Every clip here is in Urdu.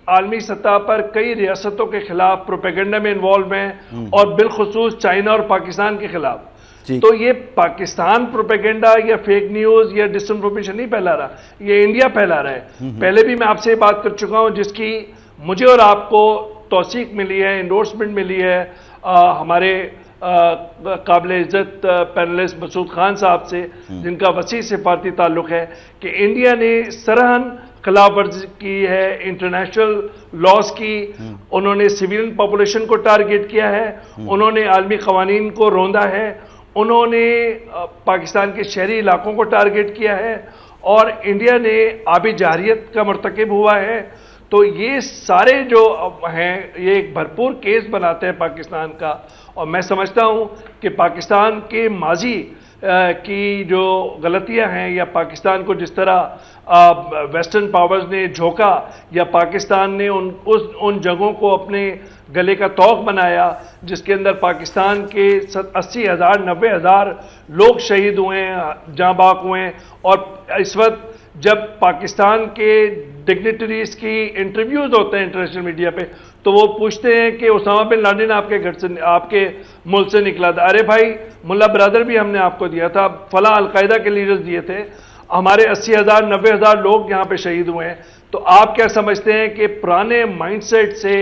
عالمی سطح پر کئی ریاستوں کے خلاف پروپیگنڈا میں انوالو ہیں اور بالخصوص چائنا اور پاکستان کے خلاف. تو یہ پاکستان پروپیگنڈا یا فیک نیوز یا ڈس انفارمیشن نہیں پھیلا رہا, یہ انڈیا پھیلا رہا ہے. پہلے بھی میں آپ سے بات کر چکا ہوں جس کی مجھے اور آپ کو توثیق ملی ہے, انڈورسمنٹ ملی ہے ہمارے قابل عزت پینلسٹ مسعود خان صاحب سے, جن کا وسیع سفارتی تعلق ہے, کہ انڈیا نے سرہن خلاف ورزی کی ہے انٹرنیشنل لاز کی. انہوں نے سویلین پاپولیشن کو ٹارگٹ کیا ہے, انہوں نے عالمی قوانین کو روندا ہے, انہوں نے پاکستان کے شہری علاقوں کو ٹارگٹ کیا ہے, اور انڈیا نے آبی جارحیت کا مرتکب ہوا ہے. تو یہ سارے جو ہیں یہ ایک بھرپور کیس بناتے ہیں پاکستان کا. اور میں سمجھتا ہوں کہ پاکستان کے ماضی کی جو غلطیاں ہیں, یا پاکستان کو جس طرح ویسٹرن پاورز نے جھوکا, یا پاکستان نے ان جگہوں کو اپنے گلے کا توق بنایا جس کے اندر پاکستان کے 80,000 90,000 لوگ شہید ہوئے ہیں, جاں باق ہوئے ہیں. اور اس وقت جب پاکستان کے ڈگنیٹریز کی انٹرویوز ہوتے ہیں انٹرنیشنل میڈیا پہ, تو وہ پوچھتے ہیں کہ اسامہ بن لادن آپ کے گھر سے, آپ کے ملک سے نکلا تھا. ارے بھائی, ملا برادر بھی ہم نے آپ کو دیا تھا, فلاں القاعدہ کے لیڈرز دیے تھے, ہمارے 80,000 90,000 لوگ یہاں پہ شہید ہوئے ہیں. تو آپ کیا سمجھتے ہیں کہ پرانے مائنڈ سیٹ سے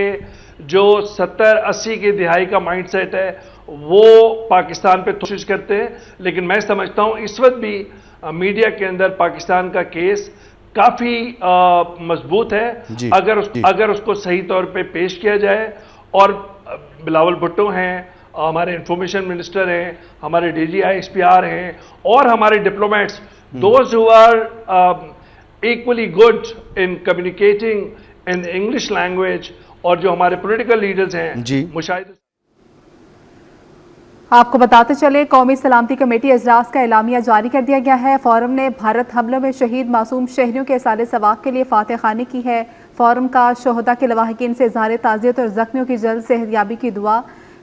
جو 70-80 کی دہائی کا مائنڈ سیٹ ہے وہ پاکستان پہ کوشش کرتے ہیں. لیکن میں سمجھتا ہوں اس وقت بھی میڈیا کے اندر پاکستان کا کیس کافی مضبوط ہے, اگر اس کو صحیح طور پہ پیش کیا جائے. اور بلاول بھٹو ہیں, ہمارے انفارمیشن منسٹر ہیں, ہمارے D G I S P R ہیں, اور ہمارے diplomats, those who are equally good in communicating in English language, اور جو ہمارے پولیٹیکل لیڈرز ہیں مشاہدہ. آپ کو بتاتے چلے قومی سلامتی کمیٹی اجلاس کا اعلامیہ جاری کر دیا گیا ہے. فورم نے بھارت حملوں میں شہید معصوم شہریوں کے اصالِ ثواب کے لیے فاتح خوانی کی ہے. فورم کا شہداء کے لواحقین سے اظہار تعزیت اور زخمیوں کی جلد صحتیابی کی دعا.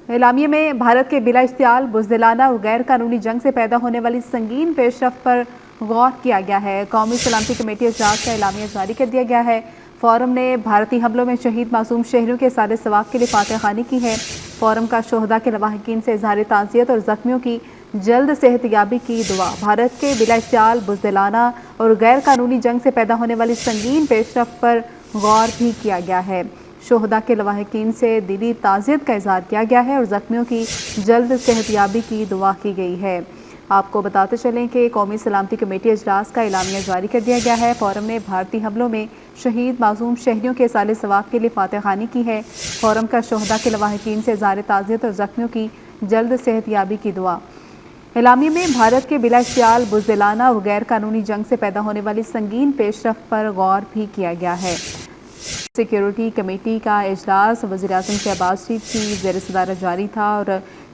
اعلامیے میں بھارت کے بلا اشتعال, بزدلانہ اور غیر قانونی جنگ سے پیدا ہونے والی سنگین پیش رفت پر غور کیا گیا ہے. قومی سلامتی کمیٹی اجلاس کا اعلامیہ جاری کر دیا گیا ہے. فورم نے بھارتی حملوں میں شہید معصوم شہریوں کے اصالِ ثواب کے لیے فاتح خوانی کی ہے. فورم کا شہداء کے لواحقین سے اظہار تعزیت اور زخمیوں کی جلد صحتیابی کی دعا. بھارت کے بلا اشتعال, بزدلانہ اور غیر قانونی جنگ سے پیدا ہونے والی سنگین پیش رفت پر غور بھی کیا گیا ہے. شہداء کے لواحقین سے دلی تعزیت کا اظہار کیا گیا ہے اور زخمیوں کی جلد صحتیابی کی دعا کی گئی ہے. آپ کو بتاتے چلیں کہ قومی سلامتی کمیٹی اجلاس کا اعلامیہ جاری کر دیا گیا ہے. فورم نے بھارتی حملوں میں شہید معصوم شہریوں کے اصالِ ثواب کے لیے فاتح خوانی کی ہے. فورم کا شہداء کے لواحقین سے اظہار تعزیت اور زخمیوں کی جلد صحتیابی کی دعا. اعلامیے میں بھارت کے بلا اشتعال, بزدلانہ اور غیر قانونی جنگ سے پیدا ہونے والی سنگین پیش رفت پر غور بھی کیا گیا ہے. سیکیورٹی کمیٹی کا اجلاس وزیر اعظم شہباز شریف کی زیر صدارت جاری تھا, اور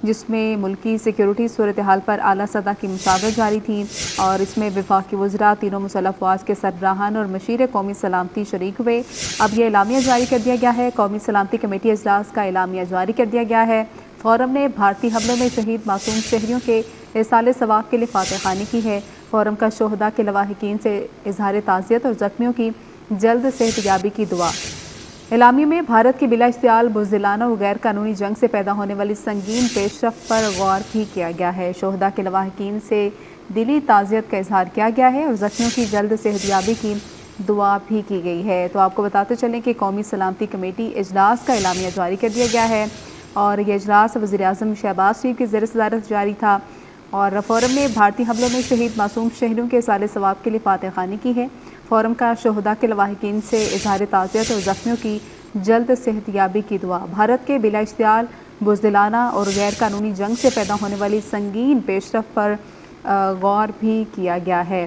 جس میں ملکی سیکیورٹی صورتحال پر اعلیٰ سطح کی مشاورت جاری تھی, اور اس میں وفاقی وزراء, تینوں مسلح افواج کے سربراہان اور مشیر قومی سلامتی شریک ہوئے. اب یہ اعلامیہ جاری کر دیا گیا ہے. قومی سلامتی کمیٹی اجلاس کا اعلامیہ جاری کر دیا گیا ہے. فورم نے بھارتی حملوں میں شہید معصوم شہریوں کے اصالِ ثواب کے لیے فاتح خوانی کی ہے. فورم کا شہداء کے لواحقین سے اظہار تعزیت اور زخمیوں کی جلد صحتیابی کی دعا. اعلامیے میں بھارت کی بلا اشتعال, بزدلانہ اور غیر قانونی جنگ سے پیدا ہونے والی سنگین پیش رفت پر غور بھی کیا گیا ہے. شہداء کے لواحقین سے دلی تعزیت کا اظہار کیا گیا ہے اور زخمیوں کی جلد صحتیابی کی دعا بھی کی گئی ہے. تو آپ کو بتاتے چلیں کہ قومی سلامتی کمیٹی اجلاس کا اعلامیہ جاری کر دیا گیا ہے, اور یہ اجلاس وزیر اعظم شہباز شریف کی زیر صدارت جاری تھا. اور فورم نے بھارتی حملوں میں شہید معصوم شہریوں کے اصالِ ثواب کے لیے فاتح خوانی کی ہے. فورم کا شہداء کے لواحقین سے اظہار تعزیت اور زخمیوں کی جلد صحتیابی کی دعا. بھارت کے بلا اشتعال, بزدلانہ اور غیر قانونی جنگ سے پیدا ہونے والی سنگین پیش رفت پر غور بھی کیا گیا ہے.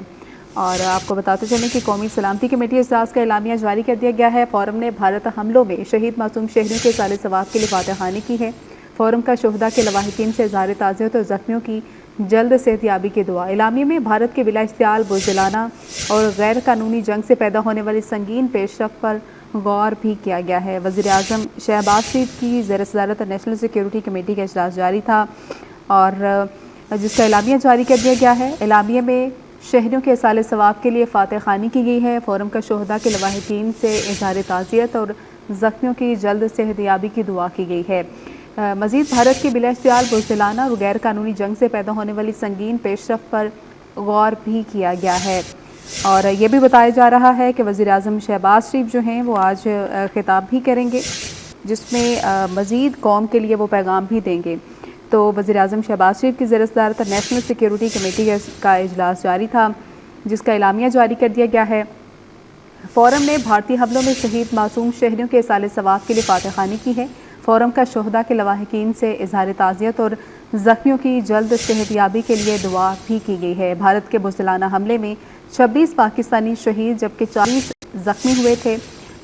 اور آپ کو بتاتے چلیں کہ قومی سلامتی کمیٹی اجلاس کا اعلامیہ جاری کر دیا گیا ہے. فورم نے بھارت حملوں میں شہید معصوم شہریوں کے اصالِ ثواب کے لیے فاتح خوانی کی ہے. فورم کا شہداء کے لواحقین سے اظہار تعزیت اور زخمیوں کی جلد صحتیابی کی دعا. اعلامیے میں بھارت کے بلا اشتعال, بزدلانہ اور غیر قانونی جنگ سے پیدا ہونے والی سنگین پیش رفت پر غور بھی کیا گیا ہے. وزیر اعظم شہباز شریف کی زیر صدارت نیشنل سیکیورٹی کمیٹی کا اجلاس جاری تھا, اور جس کا اعلامیہ جاری کر دیا گیا ہے. اعلامیے میں شہریوں کے اصالِ ثواب کے لیے فاتح خوانی کی گئی ہے. فورم کا شہداء کے لواحقین سے اظہار تعزیت اور زخمیوں کی جلد صحتیابی کی دعا کی گئی ہے۔ مزید بھارت کی بلا اشتعال بزدلانہ اور غیر قانونی جنگ سے پیدا ہونے والی سنگین پیش رفت پر غور بھی کیا گیا ہے، اور یہ بھی بتایا جا رہا ہے کہ وزیر اعظم شہباز شریف جو ہیں وہ آج خطاب بھی کریں گے، جس میں مزید قوم کے لیے وہ پیغام بھی دیں گے۔ تو وزیر اعظم شہباز شریف کی زیر صدارت نیشنل سیکیورٹی کمیٹی کا اجلاس جاری تھا، جس کا اعلامیہ جاری کر دیا گیا ہے۔ فورم نے بھارتی حملوں میں شہید معصوم شہریوں کے ایصال ثواب کے لیے فاتح خوانی کی ہے۔ فورم کا شہداء کے لواحقین سے اظہار تعزیت اور زخمیوں کی جلد صحتیابی کے لیے دعا بھی کی گئی ہے۔ بھارت کے بزدلانہ حملے میں 26 پاکستانی شہید جبکہ 40 زخمی ہوئے تھے،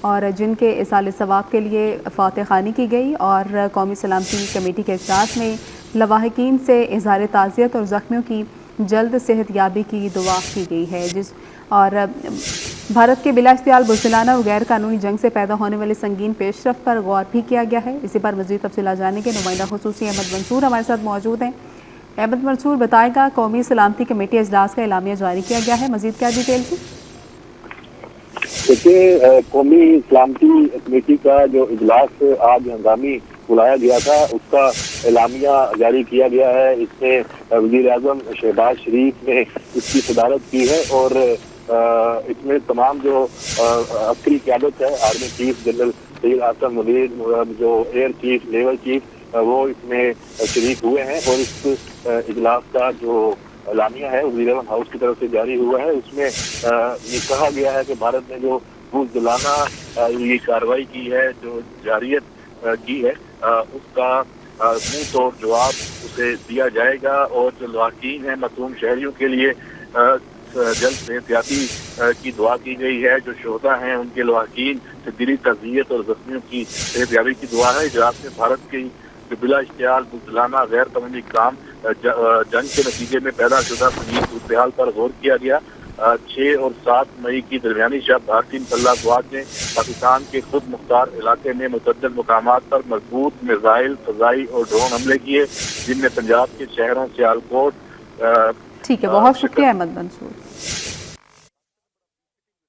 اور جن کے ایصال ثواب کے لیے فاتح خوانی کی گئی، اور قومی سلامتی کمیٹی کے اجلاس میں لواحقین سے اظہار تعزیت اور زخمیوں کی جلد صحتیابی کی دعا کی گئی ہے۔ اور بھارت کے بلا اشتعال بزدلانہ اور غیر قانونی جنگ سے پیدا ہونے والے سنگین پیش رفت پر غور بھی کیا گیا ہے۔ اسی پر مزید تفصیلات جاننے کے نمائندہ خصوصی احمد منصور ہمارے ساتھ موجود ہیں۔ احمد منصور، بتائے گا قومی سلامتی کمیٹی اجلاس کا اعلامیہ جاری کیا گیا ہے، مزید کیا ڈیٹیل تھی؟ دیکھیے، قومی سلامتی کمیٹی کا جو اجلاس آج ہنگامی بلایا گیا تھا، اس کا اعلامیہ جاری کیا گیا ہے۔ اس میں وزیر اعظم شہباز شریف نے اس کی صدارت کی ہے، اور اس میں تمام جو عسکری قیادت ہے، آرمی چیف جنرل سید حسن منیر، جو ایئر چیف، نیول چیف، وہ اس میں شریک ہوئے ہیں۔ اور اس اجلاس کا جو اعلامیہ ہے وزیر اعظم ہاؤس کی طرف سے جاری ہوا ہے، اس میں یہ کہا گیا ہے کہ بھارت نے جو بزدلانہ یہ کارروائی کی ہے، جو جارحیت کی ہے، اس کا منہ توڑ جواب اسے دیا جائے گا، اور جو لواحقین ہیں معصوم شہریوں کے لیے جلد صحتیابی کی دعا کی گئی ہے۔ جو شہداء ہیں ان کے لواحقین سے دلی تعزیت اور زخمیوں کی صحتیابی کی دعا ہے۔ اجلاس میں بھارت کی جو بلا اشتعال بزدلانہ غیر قانونی کام جنگ کے نتیجے میں پیدا شدہ سنگین صورتحال پر غور کیا گیا۔ 6 اور 7 مئی کی درمیانی شب بھارتی مسلح افواج نے پاکستان کے خود مختار علاقے میں متعدد مقامات پر مضبوط میزائل، فضائی اور ڈرون حملے کیے، جن میں پنجاب کے شہروں سیالکوٹ۔ ٹھیک ہے، بہت شکریہ احمد منصور۔